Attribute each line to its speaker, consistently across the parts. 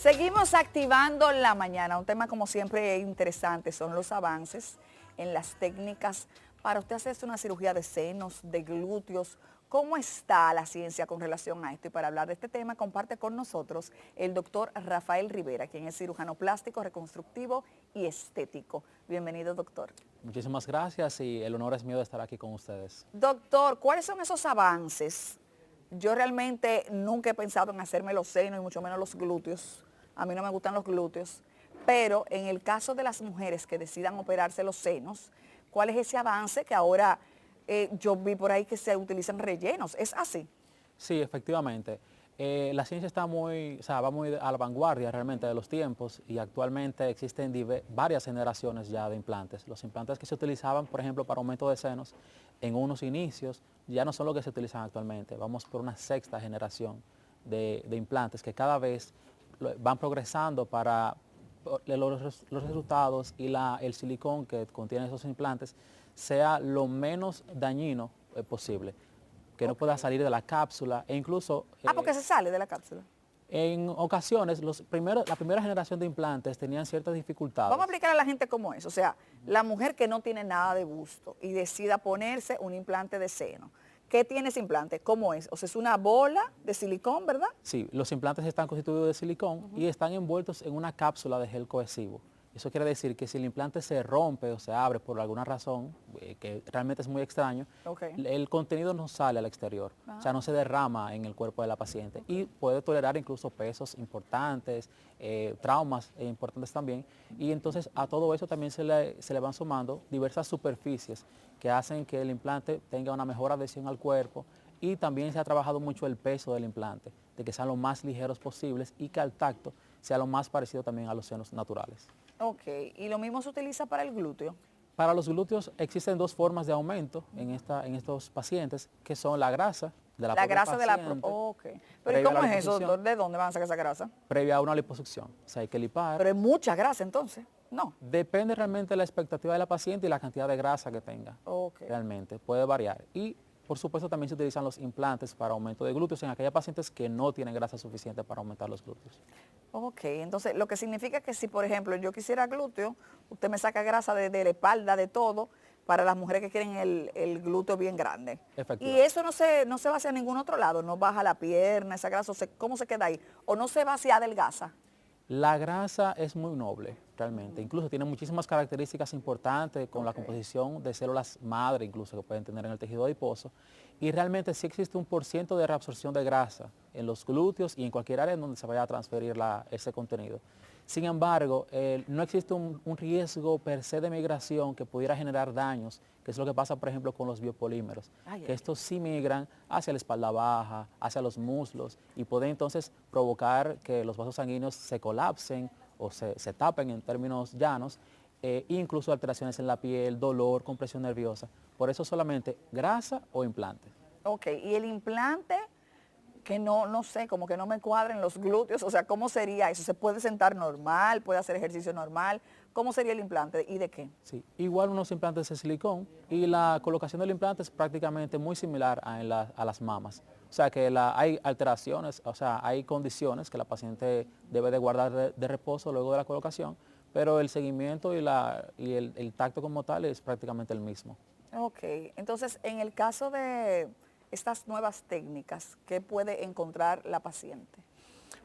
Speaker 1: Seguimos activando la mañana. Un tema como siempre interesante son los avances en las técnicas para usted hacerse una cirugía de senos, de glúteos. ¿Cómo está la ciencia con relación a esto? Y para hablar de este tema comparte con nosotros el doctor Rafael Rivera, quien es cirujano plástico, reconstructivo y estético. Bienvenido, doctor.
Speaker 2: Muchísimas gracias y el honor es mío de estar aquí con ustedes.
Speaker 1: Doctor, ¿cuáles son esos avances? Yo realmente nunca he pensado en hacerme los senos y mucho menos los glúteos. A mí no me gustan los glúteos. Pero en el caso de las mujeres que decidan operarse los senos, ¿cuál es ese avance que ahora yo vi por ahí que se utilizan rellenos? ¿Es así?
Speaker 2: Sí, efectivamente. La ciencia está va muy a la vanguardia realmente de los tiempos y actualmente existen varias generaciones ya de implantes. Los implantes que se utilizaban, por ejemplo, para aumento de senos en unos inicios, ya no son los que se utilizan actualmente. Vamos por una sexta generación de implantes que cada vez van progresando para los resultados y el silicón que contiene esos implantes sea lo menos dañino posible, que no pueda salir de la cápsula e incluso
Speaker 1: Porque se sale de la cápsula.
Speaker 2: en ocasiones la primera generación de implantes tenían ciertas dificultades.
Speaker 1: Vamos a explicar a la gente cómo es. O sea, la mujer que no tiene nada de busto y decida ponerse un implante de seno. ¿Qué tiene ese implante? ¿Cómo es? O sea, es una bola de silicón, ¿verdad?
Speaker 2: Sí, los implantes están constituidos de silicón y están envueltos en una cápsula de gel cohesivo. Eso quiere decir que si el implante se rompe o se abre por alguna razón, que realmente es muy extraño, el contenido no sale al exterior, o sea, no se derrama en el cuerpo de la paciente y puede tolerar incluso pesos importantes, traumas importantes también. Y entonces a todo eso también se le van sumando diversas superficies que hacen que el implante tenga una mejor adhesión al cuerpo y también se ha trabajado mucho el peso del implante, de que sean lo más ligeros posibles y que al tacto sea lo más parecido también a los senos naturales.
Speaker 1: Ok, y lo mismo se utiliza para el glúteo.
Speaker 2: Para los glúteos existen dos formas de aumento en estos pacientes, que son la grasa de la propia
Speaker 1: grasa
Speaker 2: paciente,
Speaker 1: de la... Ok. Pero ¿y
Speaker 2: previa a
Speaker 1: cómo
Speaker 2: la
Speaker 1: es eso,
Speaker 2: liposucción,
Speaker 1: doctor? ¿De dónde van a sacar esa grasa?
Speaker 2: previa a una liposucción. O sea, hay que lipar.
Speaker 1: Pero es mucha grasa entonces. No.
Speaker 2: Depende realmente de la expectativa de la paciente y la cantidad de grasa que tenga.
Speaker 1: Ok.
Speaker 2: Realmente, puede variar. Y por supuesto también se utilizan los implantes para aumento de glúteos en aquellas pacientes que no tienen grasa suficiente para aumentar los glúteos.
Speaker 1: Ok, entonces lo que significa que si, por ejemplo, yo quisiera glúteo, usted me saca grasa de la espalda, de todo, para las mujeres que quieren el glúteo bien grande. Y eso no se va hacia ningún otro lado, no baja la pierna, esa grasa, ¿cómo se queda ahí? ¿O no se va hacia adelgaza?
Speaker 2: La grasa es muy noble, realmente. Incluso tiene muchísimas características importantes con la composición de células madre, incluso que pueden tener en el tejido adiposo. Y realmente sí existe un % de reabsorción de grasa en los glúteos y en cualquier área en donde se vaya a transferir ese contenido. Sin embargo, no existe un riesgo per se de migración que pudiera generar daños, que es lo que pasa, por ejemplo, con los biopolímeros, que estos sí migran hacia la espalda baja, hacia los muslos, y pueden entonces provocar que los vasos sanguíneos se colapsen o se tapen en términos llanos, e incluso alteraciones en la piel, dolor, compresión nerviosa. Por eso solamente grasa o implante.
Speaker 1: Ok, y el implante, que no sé, como que no me cuadren los glúteos, o sea, ¿cómo sería eso? ¿Se puede sentar normal? ¿Puede hacer ejercicio normal? ¿Cómo sería el implante y de qué?
Speaker 2: Sí, igual unos implantes de silicón y la colocación del implante es prácticamente muy similar a las mamas. O sea que hay alteraciones, o sea, hay condiciones que la paciente debe de guardar de reposo luego de la colocación, pero el seguimiento y el tacto como tal es prácticamente el mismo.
Speaker 1: Ok, entonces en el caso de estas nuevas técnicas, ¿qué puede encontrar la paciente?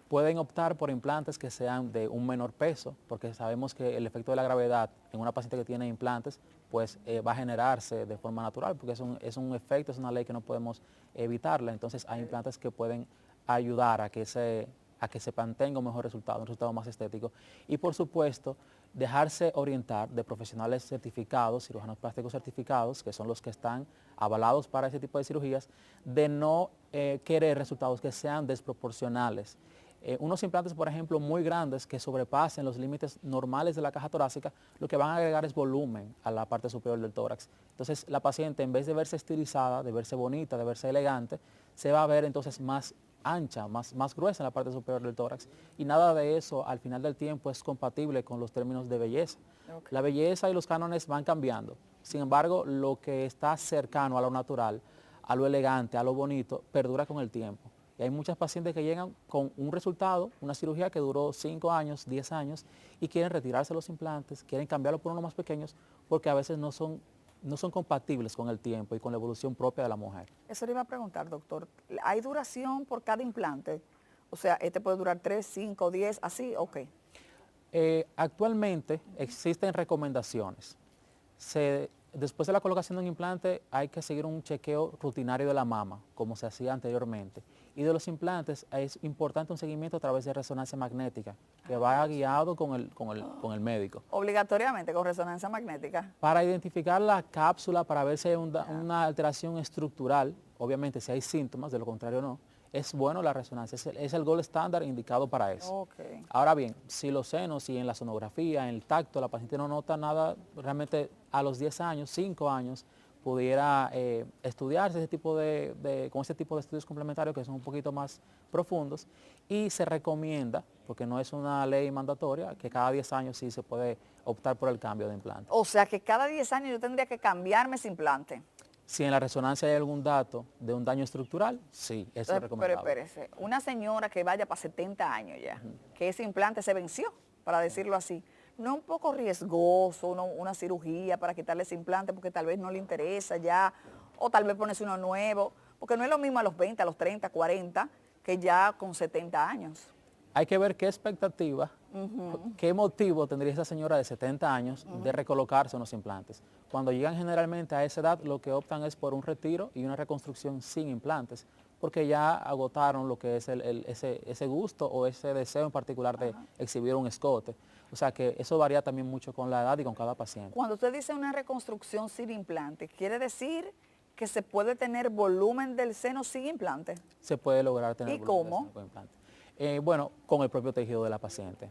Speaker 2: Pueden optar por implantes que sean de un menor peso, porque sabemos que el efecto de la gravedad en una paciente que tiene implantes, pues va a generarse de forma natural, porque es un efecto, es una ley que no podemos evitarla. Entonces hay implantes que pueden ayudar a que se mantenga un mejor resultado, un resultado más estético. Y por supuesto, dejarse orientar de profesionales certificados, cirujanos plásticos certificados, que son los que están avalados para ese tipo de cirugías, de no querer resultados que sean desproporcionales. Unos implantes, por ejemplo, muy grandes que sobrepasen los límites normales de la caja torácica, lo que van a agregar es volumen a la parte superior del tórax. Entonces, la paciente, en vez de verse estilizada, de verse bonita, de verse elegante, se va a ver entonces más ancha, más gruesa en la parte superior del tórax. Y nada de eso, al final del tiempo, es compatible con los términos de belleza. La belleza y los cánones van cambiando. Sin embargo, lo que está cercano a lo natural, a lo elegante, a lo bonito, perdura con el tiempo. Y hay muchas pacientes que llegan con un resultado, una cirugía que duró 5 años, 10 años, y quieren retirarse los implantes, quieren cambiarlos por unos más pequeños, porque a veces no son compatibles con el tiempo y con la evolución propia de la mujer.
Speaker 1: Eso le iba a preguntar, doctor. ¿Hay duración por cada implante? O sea, este puede durar 3, 5, 10, así, ok.
Speaker 2: Actualmente existen recomendaciones. Después de la colocación de un implante hay que seguir un chequeo rutinario de la mama, como se hacía anteriormente. Y de los implantes es importante un seguimiento a través de resonancia magnética, que va guiado con el médico.
Speaker 1: Obligatoriamente con resonancia magnética.
Speaker 2: Para identificar la cápsula, para ver si hay una alteración estructural, obviamente si hay síntomas, de lo contrario no, es bueno la resonancia, es el gold estándar indicado para eso.
Speaker 1: Okay.
Speaker 2: Ahora bien, si los senos, si en la sonografía, en el tacto, la paciente no nota nada, realmente a los 10 años, 5 años, pudiera estudiarse con ese tipo de estudios complementarios que son un poquito más profundos, y se recomienda, porque no es una ley mandatoria, que cada 10 años sí se puede optar por el cambio de implante.
Speaker 1: O sea que cada 10 años yo tendría que cambiarme ese implante.
Speaker 2: Si en la resonancia hay algún dato de un daño estructural, sí, eso es recomendable.
Speaker 1: Pero espérese, una señora que vaya para 70 años ya, que ese implante se venció, para decirlo así, ¿no es un poco riesgoso una cirugía para quitarle ese implante porque tal vez no le interesa ya, o tal vez ponerse uno nuevo? Porque no es lo mismo a los 20, a los 30, 40, que ya con 70 años.
Speaker 2: Hay que ver qué expectativa, qué motivo tendría esa señora de 70 años de recolocarse unos implantes. Cuando llegan generalmente a esa edad, lo que optan es por un retiro y una reconstrucción sin implantes, porque ya agotaron lo que es ese gusto o ese deseo en particular de exhibir un escote. O sea que eso varía también mucho con la edad y con cada paciente.
Speaker 1: Cuando usted dice una reconstrucción sin implante, ¿quiere decir que se puede tener volumen del seno sin implante?
Speaker 2: Se puede lograr tener
Speaker 1: ¿Y
Speaker 2: volumen del
Speaker 1: cómo?
Speaker 2: seno con implante. Bueno, con el propio tejido de la paciente.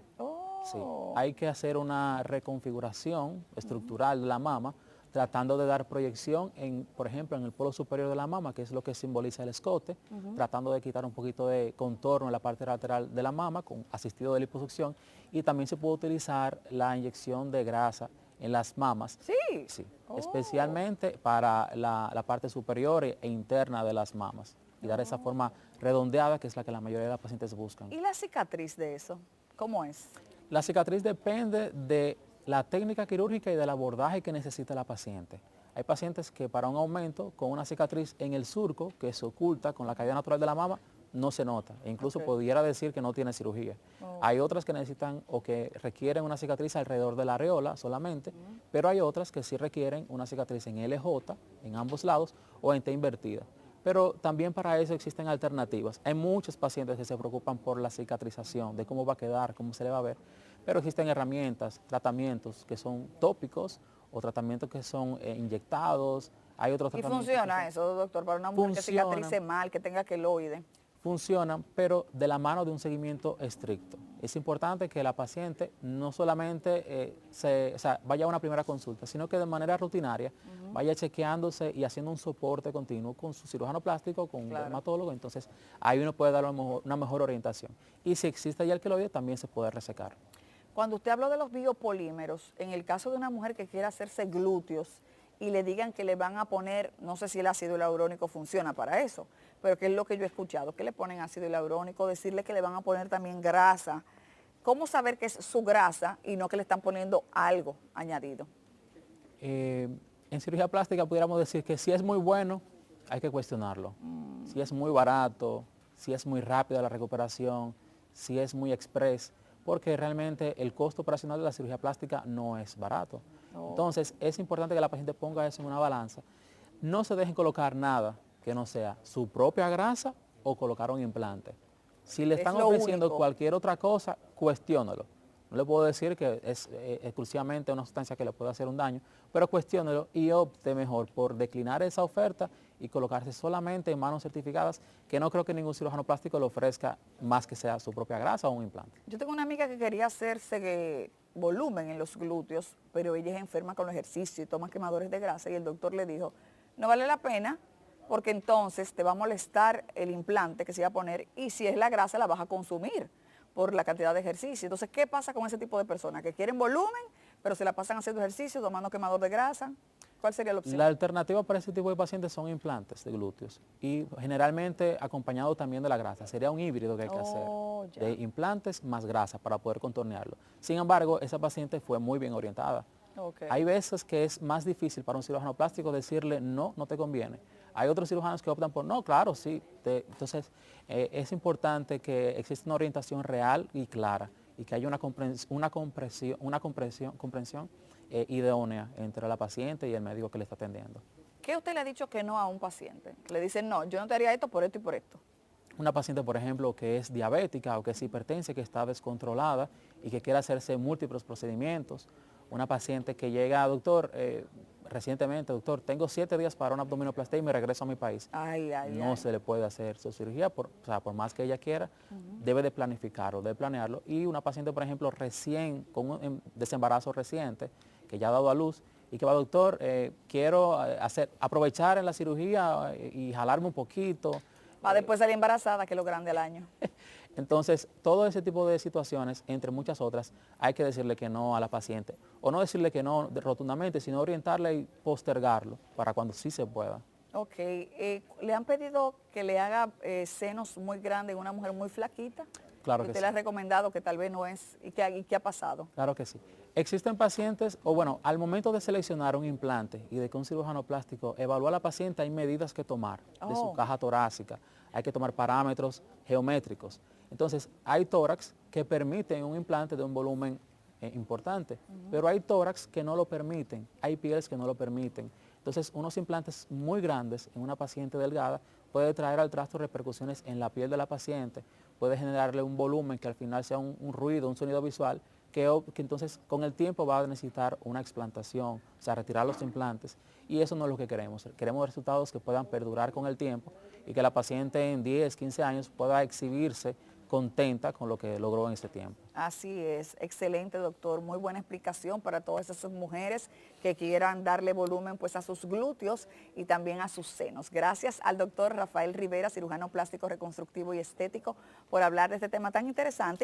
Speaker 2: Sí. Hay que hacer una reconfiguración estructural de la mama, tratando de dar proyección, por ejemplo, en el polo superior de la mama, que es lo que simboliza el escote, tratando de quitar un poquito de contorno en la parte lateral de la mama, asistido de liposucción, y también se puede utilizar la inyección de grasa en las mamas.
Speaker 1: Sí.
Speaker 2: Sí, especialmente para la parte superior e interna de las mamas, y dar esa forma redondeada, que es la que la mayoría de las pacientes buscan.
Speaker 1: ¿Y la cicatriz de eso? ¿Cómo es?
Speaker 2: La cicatriz depende de la técnica quirúrgica y del abordaje que necesita la paciente. Hay pacientes que para un aumento con una cicatriz en el surco que se oculta con la caída natural de la mama no se nota, e incluso pudiera decir que no tiene cirugía. Hay otras que necesitan o que requieren una cicatriz alrededor de la areola solamente, pero hay otras que sí requieren una cicatriz en LJ, en ambos lados, o en T invertida. Pero también para eso existen alternativas. Hay muchos pacientes que se preocupan por la cicatrización, de cómo va a quedar, cómo se le va a ver, pero existen herramientas, tratamientos que son tópicos o tratamientos que son inyectados. Hay otros
Speaker 1: ¿Y
Speaker 2: tratamientos.
Speaker 1: funciona eso, doctor, para una mujer que cicatrice mal, que tenga queloide?
Speaker 2: Funcionan, pero de la mano de un seguimiento estricto. Es importante que la paciente no solamente vaya a una primera consulta, sino que de manera rutinaria vaya chequeándose y haciendo un soporte continuo con su cirujano plástico, con un dermatólogo. Entonces ahí uno puede dar una mejor orientación. Y si existe ya el queloide, también se puede resecar.
Speaker 1: Cuando usted habló de los biopolímeros, en el caso de una mujer que quiera hacerse glúteos y le digan que le van a poner, no sé si el ácido hialurónico funciona para eso, pero que es lo que yo he escuchado, que le ponen ácido hialurónico, decirle que le van a poner también grasa. ¿Cómo saber que es su grasa y no que le están poniendo algo añadido?
Speaker 2: En cirugía plástica pudiéramos decir que si es muy bueno, hay que cuestionarlo. Si es muy barato, si es muy rápida la recuperación, si es muy express, porque realmente el costo operacional de la cirugía plástica no es barato. Entonces es importante que la paciente ponga eso en una balanza. No se dejen colocar nada que no sea su propia grasa o colocar un implante. Si le están ofreciendo cualquier otra cosa, cuestiónelo. No le puedo decir que es exclusivamente una sustancia que le puede hacer un daño, pero cuestiónelo y opte mejor por declinar esa oferta y colocarse solamente en manos certificadas, que no creo que ningún cirujano plástico le ofrezca más que sea su propia grasa o un implante.
Speaker 1: Yo tengo una amiga que quería hacerse volumen en los glúteos, pero ella es enferma con el ejercicio y toma quemadores de grasa, y el doctor le dijo, no vale la pena, porque entonces te va a molestar el implante que se va a poner, y si es la grasa la vas a consumir por la cantidad de ejercicio. Entonces, ¿qué pasa con ese tipo de personas que quieren volumen, pero se la pasan haciendo ejercicio, tomando quemador de grasa? ¿Cuál sería la opción?
Speaker 2: La alternativa para este tipo de pacientes son implantes de glúteos y generalmente acompañado también de la grasa. Sería un híbrido que hay que hacer
Speaker 1: Ya.
Speaker 2: de implantes más grasa para poder contornearlo. Sin embargo, esa paciente fue muy bien orientada.
Speaker 1: Ok.
Speaker 2: Hay veces que es más difícil para un cirujano plástico decirle no, no te conviene. Hay otros cirujanos que optan por no, claro, sí. Entonces, es importante que exista una orientación real y clara y que haya comprensión idónea entre la paciente y el médico que le está atendiendo.
Speaker 1: ¿Qué usted le ha dicho que no a un paciente? Le dice, no, yo no te haría esto por esto y por esto.
Speaker 2: Una paciente, por ejemplo, que es diabética o que es hipertensa, que está descontrolada y que quiere hacerse múltiples procedimientos. Una paciente que llega, doctor, recientemente, doctor, tengo 7 días para una abdominoplastia y me regreso a mi país. No se le puede hacer su cirugía, o sea, por más que ella quiera, debe de planificarlo, debe planearlo. Y una paciente, por ejemplo, con un desembarazo reciente, que ya ha dado a luz, y que va, doctor, quiero aprovechar en la cirugía y jalarme un poquito.
Speaker 1: Va después salir embarazada, que es lo grande al año.
Speaker 2: Entonces, todo ese tipo de situaciones, entre muchas otras, hay que decirle que no a la paciente. O no decirle que no rotundamente, sino orientarle y postergarlo para cuando sí se pueda.
Speaker 1: Ok, ¿le han pedido que le haga senos muy grandes en una mujer muy flaquita?
Speaker 2: Claro
Speaker 1: que
Speaker 2: que
Speaker 1: usted
Speaker 2: sí.
Speaker 1: le ha recomendado que tal vez no es, y qué ha pasado?
Speaker 2: Claro que sí. Existen pacientes, o bueno, al momento de seleccionar un implante y de que un cirujano plástico evalúa a la paciente, hay medidas que tomar de su caja torácica, hay que tomar parámetros geométricos. Entonces, hay tórax que permiten un implante de un volumen importante, pero hay tórax que no lo permiten, hay pieles que no lo permiten. Entonces, unos implantes muy grandes en una paciente delgada puede traer al trasto repercusiones en la piel de la paciente, puede generarle un volumen que al final sea un ruido, un sonido visual, que entonces con el tiempo va a necesitar una explantación, o sea, retirar los implantes, y eso no es lo que queremos. Queremos resultados que puedan perdurar con el tiempo y que la paciente en 10, 15 años pueda exhibirse contenta con lo que logró en ese tiempo.
Speaker 1: Así es, excelente doctor, muy buena explicación para todas esas mujeres que quieran darle volumen pues a sus glúteos y también a sus senos. Gracias al doctor Rafael Rivera, cirujano plástico reconstructivo y estético, por hablar de este tema tan interesante.